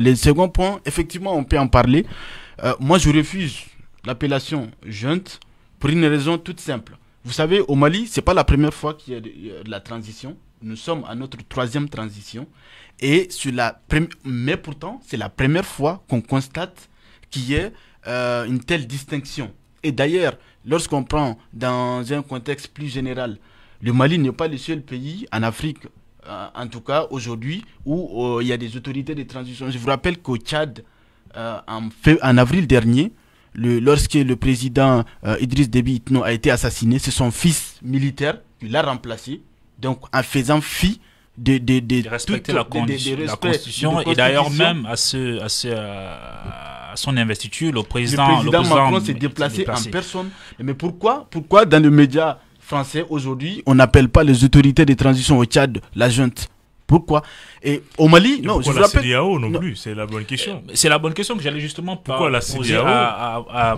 Les seconds points, effectivement, on peut en parler. Moi, je refuse l'appellation junte pour une raison toute simple. Vous savez, au Mali, c'est pas la première fois qu'il y a de la transition. Nous sommes à notre troisième transition. Et mais pourtant, c'est la première fois qu'on constate qu'il y ait une telle distinction. Et d'ailleurs, lorsqu'on prend dans un contexte plus général, le Mali n'est pas le seul pays en Afrique, en tout cas aujourd'hui, où il y a des autorités de transition. Je vous rappelle qu'au Tchad, en avril dernier, lorsque le président Idriss Déby Itno a été assassiné, c'est son fils militaire qui l'a remplacé, donc en faisant fi de respecter la Constitution et d'ailleurs même à son investiture, le président Macron s'est déplacé en personne. Mais pourquoi dans les médias français aujourd'hui, on n'appelle pas les autorités de transition au Tchad la junte? Pourquoi? Et au Mali, non, je vous rappelle. La CEDEAO non plus, c'est la bonne question. C'est la bonne question que j'allais justement pourquoi la poser à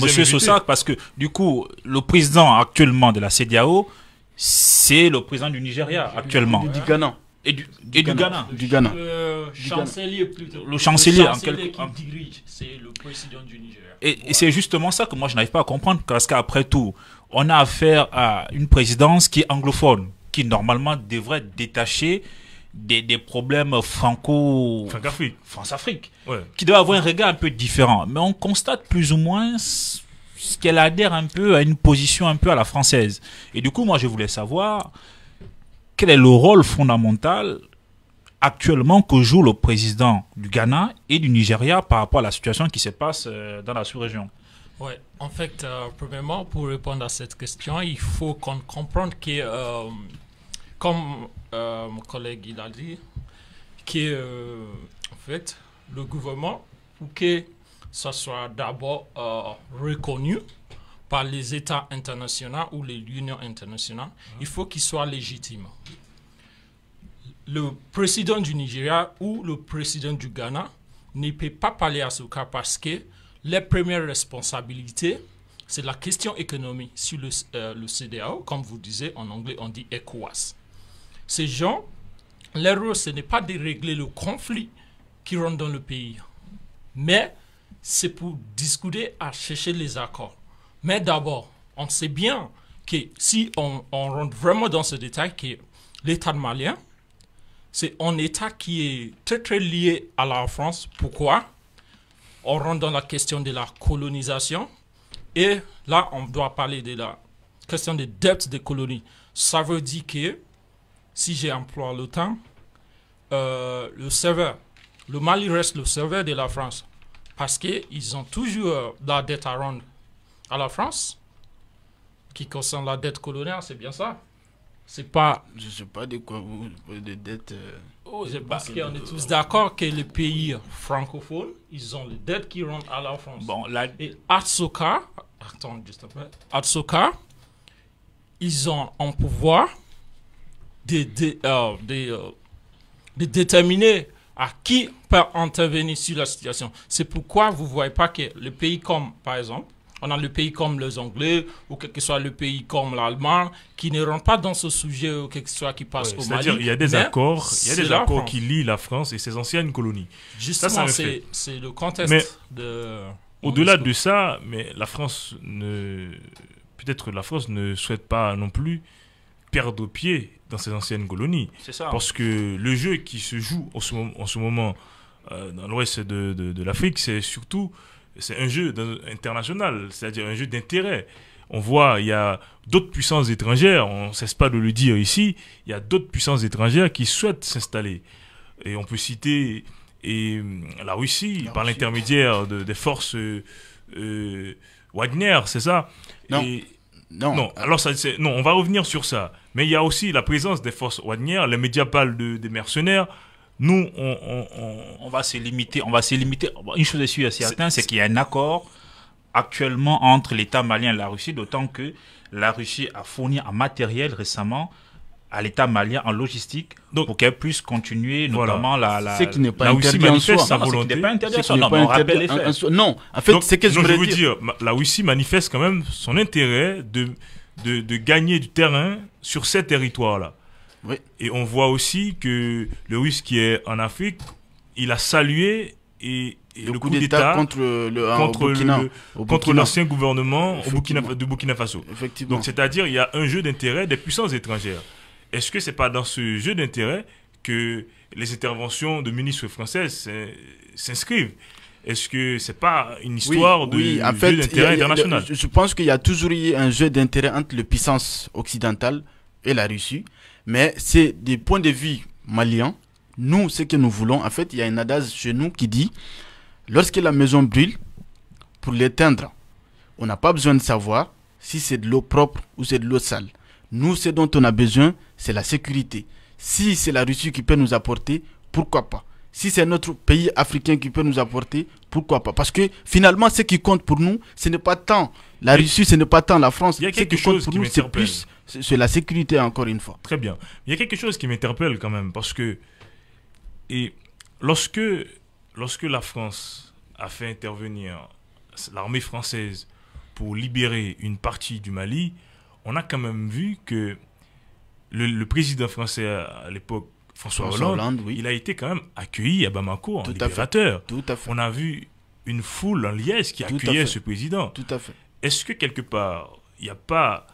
monsieur Sossak, parce que du coup, le président actuellement de la CEDEAO, c'est le président du Nigeria actuellement. Du Ghana. Et du Ghana. Du Ghana. Le chancelier plutôt. Le chancelier qui dirige, c'est le président du Nigeria. Et c'est justement ça que moi je n'arrive pas à comprendre, parce qu'après tout, on a affaire à une présidence qui est anglophone, qui normalement devrait être détachée des problèmes France-Afrique, ouais, qui doit avoir un regard un peu différent. Mais on constate plus ou moins qu'elle adhère un peu à une position un peu à la française. Et du coup, moi je voulais savoir quel est le rôle fondamental actuellement que joue le président du Ghana et du Nigeria par rapport à la situation qui se passe dans la sous-région. Oui, en fait, premièrement, pour répondre à cette question, il faut qu'on comprenne que, comme mon collègue il a dit, que en fait, le gouvernement, pour que ça soit d'abord reconnu par les États internationaux ou les unions internationales, il faut qu'il soit légitime. Le président du Nigeria ou le président du Ghana ne peut pas parler à ce cas parce que les premières responsabilités, c'est la question économique sur le CEDEAO, comme vous disiez, en anglais on dit ECOWAS. Ces gens, leur rôle, ce n'est pas de régler le conflit qui rentre dans le pays, mais c'est pour discuter à chercher les accords. Mais d'abord, on sait bien que si on rentre vraiment dans ce détail, que l'État malien, c'est un État qui est très très lié à la France. Pourquoi? On rentre dans la question de la colonisation. Et là, on doit parler de la question des dettes des colonies. Ça veut dire que, si j'emploie le temps, le Mali reste le serveur de la France. Parce qu'ils ont toujours la dette à rendre à la France, qui concerne la dette coloniale, c'est bien ça. C'est pas... Je ne sais pas de quoi vous de dette... parce qu'on est tous d'accord que les pays francophones, ils ont les dettes qui rentrent à la France. Bon, et Atsoka, attends juste un peu, Atsoka, ils ont un pouvoir de déterminer à qui peut intervenir sur la situation. C'est pourquoi vous ne voyez pas que les pays comme, par exemple, on a le pays comme les Anglais, ou quel que soit le pays comme l'Allemagne, qui ne rentrent pas dans ce sujet, ou quel que soit qui passe au Mali. C'est-à-dire il y a des accords, qui lient la France et ses anciennes colonies. Justement, c'est le contexte au-delà de ça, mais la France peut-être la France ne souhaite pas non plus perdre pied dans ses anciennes colonies. C'est ça. Parce que le jeu qui se joue en ce moment dans l'ouest de l'Afrique, c'est un jeu international, c'est-à-dire un jeu d'intérêt. On voit, il y a d'autres puissances étrangères, on ne cesse pas de le dire ici, il y a d'autres puissances étrangères qui souhaitent s'installer. Et on peut citer la Russie, par l'intermédiaire des forces Wagner, c'est ça? Non, alors non, on va revenir sur ça. Mais il y a aussi la présence des forces Wagner, les médias parlent des mercenaires. Nous, on va se limiter. Une chose est sûre et certaine, c'est qu'il y a un accord actuellement entre l'État malien et la Russie, d'autant que la Russie a fourni en matériel récemment à l'État malien en logistique, donc, pour qu'elle puisse continuer, notamment ce qui n'est pas la Russie manifeste sa volonté. Ce qui n'est pas interdit en soi. Non, mais on rappelle les faits. Non, en fait, c'est que je veux dire, la Russie manifeste quand même son intérêt de gagner du terrain sur ces territoires-là. Oui. Et on voit aussi que le Russe qui est en Afrique, il a salué le coup d'État contre l'ancien gouvernement de Burkina Faso. Effectivement. Donc, c'est-à-dire, il y a un jeu d'intérêt des puissances étrangères. Est-ce que c'est pas dans ce jeu d'intérêt que les interventions de ministres françaises s'inscrivent? Est-ce que c'est pas une histoire de jeu d'intérêt international? Je pense qu'il y a toujours eu un jeu d'intérêt entre les puissances occidentales et la Russie, mais c'est des points de vue maliens. Nous, ce que nous voulons, en fait, il y a un adage chez nous qui dit lorsque la maison brûle, pour l'éteindre, on n'a pas besoin de savoir si c'est de l'eau propre ou c'est de l'eau sale. Nous, ce dont on a besoin, c'est la sécurité. Si c'est la Russie qui peut nous apporter, pourquoi pas? Si c'est notre pays africain qui peut nous apporter, pourquoi pas? Parce que finalement, ce qui compte pour nous, ce n'est pas tant la Russie, ce n'est pas tant la France. Il y a ce quelque qui compte chose pour qui nous, c'est m'interpelle. plus c'est la sécurité, encore une fois. Très bien. Il y a quelque chose qui m'interpelle quand même, parce que lorsque la France a fait intervenir l'armée française pour libérer une partie du Mali, on a quand même vu que le président français à l'époque, François Hollande, oui. il a été quand même accueilli à Bamako en Tout à fait. libérateur. Tout à fait. On a vu une foule en liesse qui Tout à accueillait fait. ce président. Tout à fait. Est-ce que quelque part, il n'y a pas,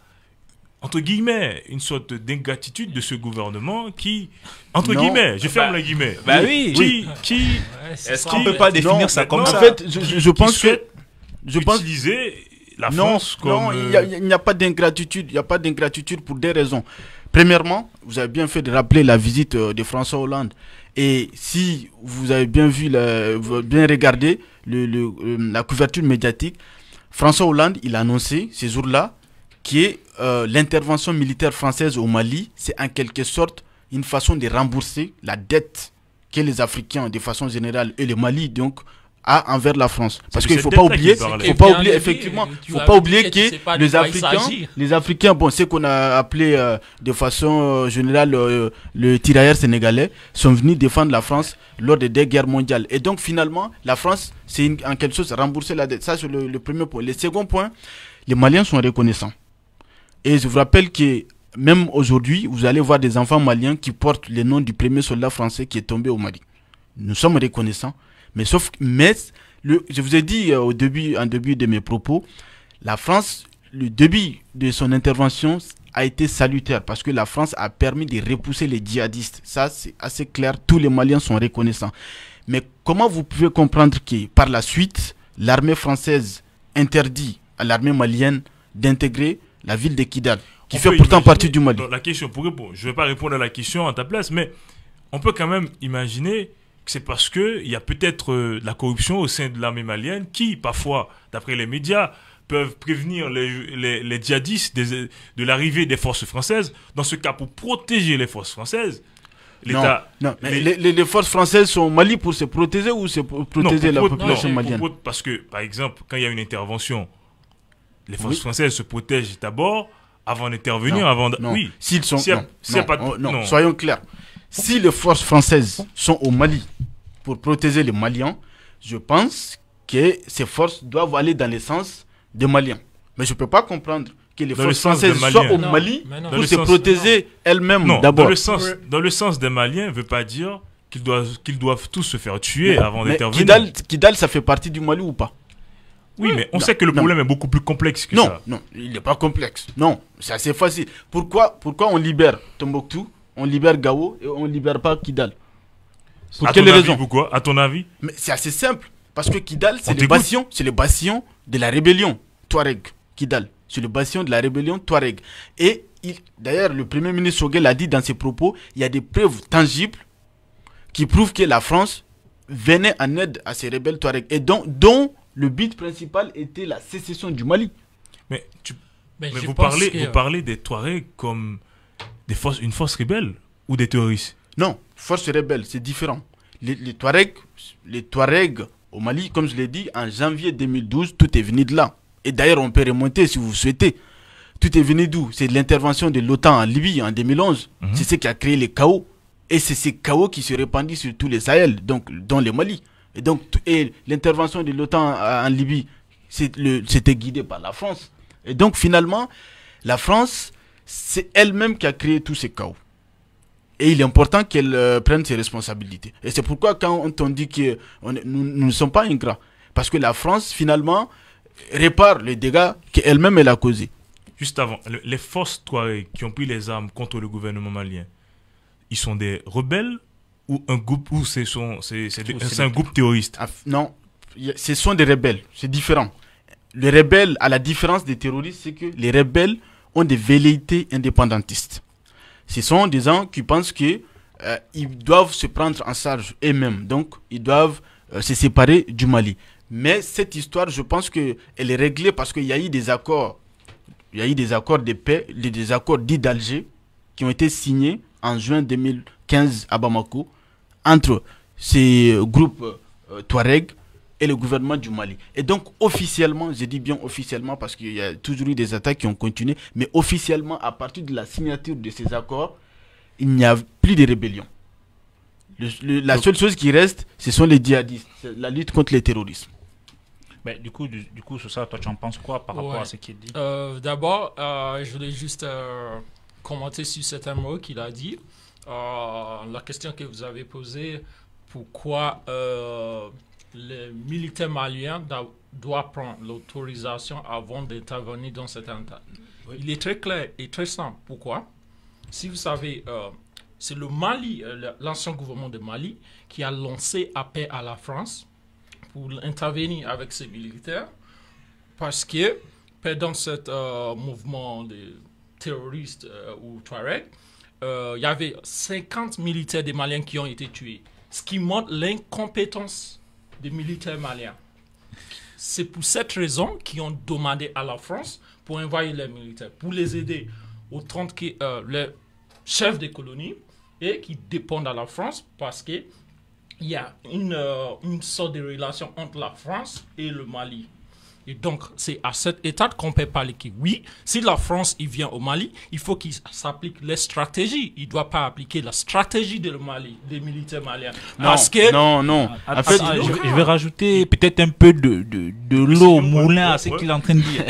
entre guillemets, une sorte d'ingratitude de ce gouvernement qui, entre Non. guillemets, je ferme les guillemets, oui. qui Est-ce qu'on peut pas définir Non, ça comme en ça? fait, je pense que utiliser la non, France comme... non, il n'y a pas d'ingratitude. Il n'y a pas d'ingratitude pour des raisons. Premièrement, vous avez bien fait de rappeler la visite de François Hollande. Et si vous avez bien vu, bien regardé la couverture médiatique, François Hollande, il a annoncé ces jours-là que l'intervention militaire française au Mali, c'est en quelque sorte une façon de rembourser la dette que les Africains, de façon générale, et le Mali, donc, a envers la France. Parce qu'il ne faut pas oublier, effectivement, faut pas oublier que les Africains, bon, ce qu'on a appelé de façon générale le tirailleur sénégalais, sont venus défendre la France lors des 2 guerres mondiales. Et donc, finalement, la France, c'est en quelque chose rembourser la dette. Ça, c'est le premier point. Le second point, les Maliens sont reconnaissants. Et je vous rappelle que même aujourd'hui, vous allez voir des enfants maliens qui portent le nom du premier soldat français qui est tombé au Mali. Nous sommes reconnaissants. Mais je vous ai dit en début de mes propos, la France, le début de son intervention a été salutaire parce que la France a permis de repousser les djihadistes. Ça, c'est assez clair. Tous les Maliens sont reconnaissants. Mais comment vous pouvez comprendre que par la suite, l'armée française interdit à l'armée malienne d'intégrer la ville de Kidal, qui fait pourtant partie du Mali? La question, je ne vais pas répondre à la question à ta place, mais on peut quand même imaginer que c'est parce qu'il y a peut-être de la corruption au sein de l'armée malienne qui, parfois, d'après les médias, peuvent prévenir les djihadistes de l'arrivée des forces françaises. Dans ce cas, pour protéger les forces françaises, l'État... Non, les forces françaises sont au Mali pour se protéger ou c'est pour protéger la population malienne? Parce que, par exemple, quand il y a une intervention, les forces françaises se protègent d'abord avant d'intervenir. Oui. S'ils sont... soyons clairs. Si les forces françaises sont au Mali pour protéger les Maliens, je pense que ces forces doivent aller dans le sens des Maliens. Mais je ne peux pas comprendre que les forces françaises soient au Mali pour se protéger elles-mêmes d'abord. Dans le sens des Maliens ne veut pas dire qu'ils doivent tous se faire tuer avant d'intervenir. Kidal, ça fait partie du Mali ou pas? Oui, mais on sait que le problème est beaucoup plus complexe que ça. Non, il n'est pas complexe. Non, c'est assez facile. Pourquoi on libère Tombouctou, on libère Gao et on ne libère pas Kidal? Pour quelle raison? Pourquoi? À ton avis? Mais c'est assez simple. Parce que Kidal, c'est le bastion de la rébellion Touareg. Kidal, c'est le bastion de la rébellion Touareg. Et d'ailleurs, le Premier ministre Sogel l'a dit dans ses propos, il y a des preuves tangibles qui prouvent que la France venait en aide à ces rebelles Touareg. Et dont le but principal était la sécession du Mali. Mais vous parlez des Touaregs comme une force rebelle ou des terroristes? Non, force rebelle, c'est différent. Les Touaregs au Mali, comme je l'ai dit, en janvier 2012, tout est venu de là. Et d'ailleurs, on peut remonter si vous souhaitez. Tout est venu d'où? C'est de l'intervention de l'OTAN en Libye en 2011. C'est ce qui a créé les chaos. Et c'est ces chaos qui se répandent sur tous les Sahel, donc dans le Mali. Et l'intervention de l'OTAN en Libye, c'était guidé par la France. Et donc finalement, la France, c'est elle-même qui a créé tous ces chaos. Et il est important qu'elle prenne ses responsabilités. Et c'est pourquoi quand on dit que nous ne sommes pas ingrats, parce que la France, finalement, répare les dégâts qu'elle-même elle a causés. Juste avant, les forces Touareg qui ont pris les armes contre le gouvernement malien, ils sont des rebelles ou un groupe, ou c'est un groupe terroriste? Non, ce sont des rebelles, c'est différent. Les rebelles, à la différence des terroristes, c'est que les rebelles ont des velléités indépendantistes. Ce sont des gens qui pensent que ils doivent se prendre en charge eux-mêmes, donc ils doivent se séparer du Mali. Mais cette histoire, je pense qu'elle est réglée parce qu'il y a eu des accords. Il y a eu des accords de paix, des accords dits d'Alger qui ont été signés en juin 2015 à Bamako entre ces groupes Touareg et le gouvernement du Mali. Et donc officiellement, je dis bien officiellement parce qu'il y a toujours eu des attaques qui ont continué, mais officiellement à partir de la signature de ces accords, il n'y a plus de rébellion. La seule chose qui reste, ce sont les djihadistes, la lutte contre le terrorisme. Mais du coup, sur ça, toi, tu en penses quoi par rapport à ce qui est dit? D'abord, je voulais juste commenter sur certains mots qu'il a dit. La question que vous avez posée, pourquoi les militaires maliens doivent prendre l'autorisation avant d'intervenir dans cette entente? Oui. Il est très clair et très simple. Pourquoi? Si vous savez, c'est le Mali, l'ancien gouvernement de Mali, qui a lancé appel à la France pour intervenir avec ses militaires, parce que pendant ce mouvement de terroristes ou Touareg, il y avait 50 militaires des Maliens qui ont été tués, ce qui montre l'incompétence des militaires maliens. C'est pour cette raison qu'ils ont demandé à la France pour envoyer les militaires, pour les aider aux 30 les chefs des colonies et qui dépendent à la France parce que il y a une sorte de relation entre la France et le Mali. Et donc, c'est à cette étape qu'on peut parler que oui, si la France il vient au Mali, il faut qu'il s'applique les stratégies. Il ne doit pas appliquer la stratégie de le Mali, des militaires maliens. Non, parce que non. En fait, je vais rajouter peut-être un peu de l'eau au moulin à ce qu'il est en train de dire.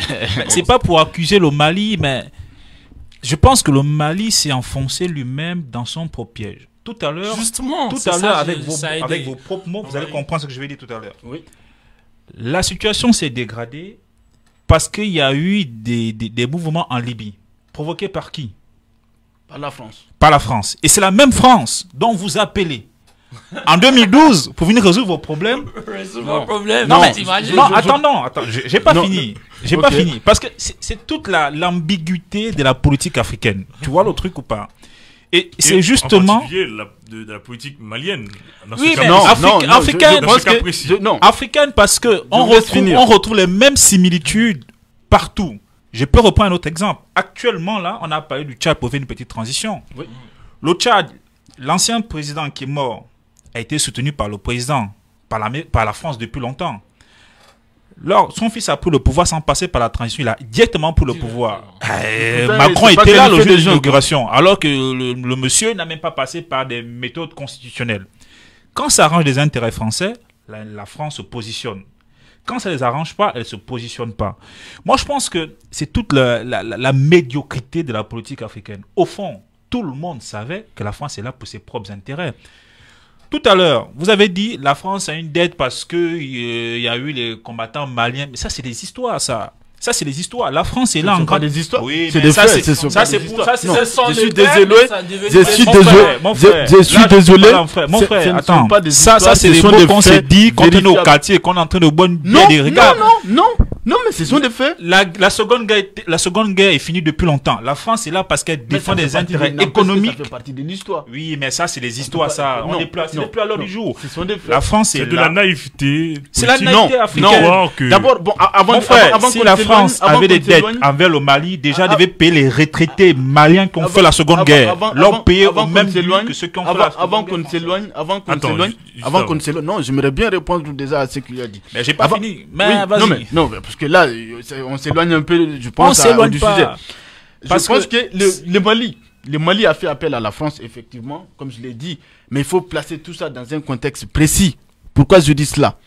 C'est pas pour accuser le Mali, mais je pense que le Mali s'est enfoncé lui-même dans son propre piège. Tout à l'heure, avec vos propres mots, vous allez comprendre ce que je vais dire tout à l'heure. Oui. La situation s'est dégradée parce qu'il y a eu des mouvements en Libye. Provoqués par qui? Par la France. Par la France. Et c'est la même France dont vous appelez en 2012 pour venir résoudre vos problèmes. Résoudre vos problèmes. Non, attends, j'ai pas fini. J'ai pas fini. Parce que c'est toute l'ambiguïté de la politique africaine. Tu vois le truc ou pas? Et c'est justement... En particulier de la politique malienne. Oui, mais africaine parce qu'on retrouve les mêmes similitudes partout. Je peux reprendre un autre exemple. Actuellement, là, on a parlé du Tchad pour faire une petite transition. Oui. Le Tchad, l'ancien président qui est mort, a été soutenu par le président, par la France depuis longtemps. Son fils a pris le pouvoir sans passer par la transition. Il a directement pris le pouvoir. Macron était là le jour de l'inauguration, alors que le monsieur n'a même pas passé par des méthodes constitutionnelles. Quand ça arrange les intérêts français, la France se positionne. Quand ça ne les arrange pas, elle ne se positionne pas. Moi, je pense que c'est toute la médiocrité de la politique africaine. Au fond, tout le monde savait que la France est là pour ses propres intérêts. Tout à l'heure, vous avez dit la France a une dette parce qu'il y a eu les combattants maliens. Mais ça, c'est des histoires, ça. Ça, c'est des histoires. La France est là en grande... des histoires. Oui, c'est des faits. Je suis désolé. Je suis désolé. Mon frère, attends. Ça, c'est des mots qu'on s'est dit quand on est au quartier, qu'on est en train de boire une bière des regards. Non, mais ce sont des faits. La seconde guerre est finie depuis longtemps. La France est là parce qu'elle défend des intérêts économiques. Ça fait partie de l'histoire. Oui, mais ça, c'est des histoires, ça. On n'est plus à l'heure du jour. Ce sont des faits. La France est là. C'est de la naïveté. C'est la naïveté africaine. D'abord, avant si la France avait des dettes envers le Mali, déjà devait payer les retraités maliens qui ont fait la seconde guerre. Leur payer au même prix que ceux qui ont fait la seconde guerre. Avant qu'on ne s'éloigne. Non, j'aimerais bien répondre déjà à ce qu'il a dit. Mais j'ai pas fini. Mais vas-y. Non, parce que là, on s'éloigne un peu, je pense, du sujet. Je pense que le Mali a fait appel à la France, effectivement, comme je l'ai dit. Mais il faut placer tout ça dans un contexte précis. Pourquoi je dis cela?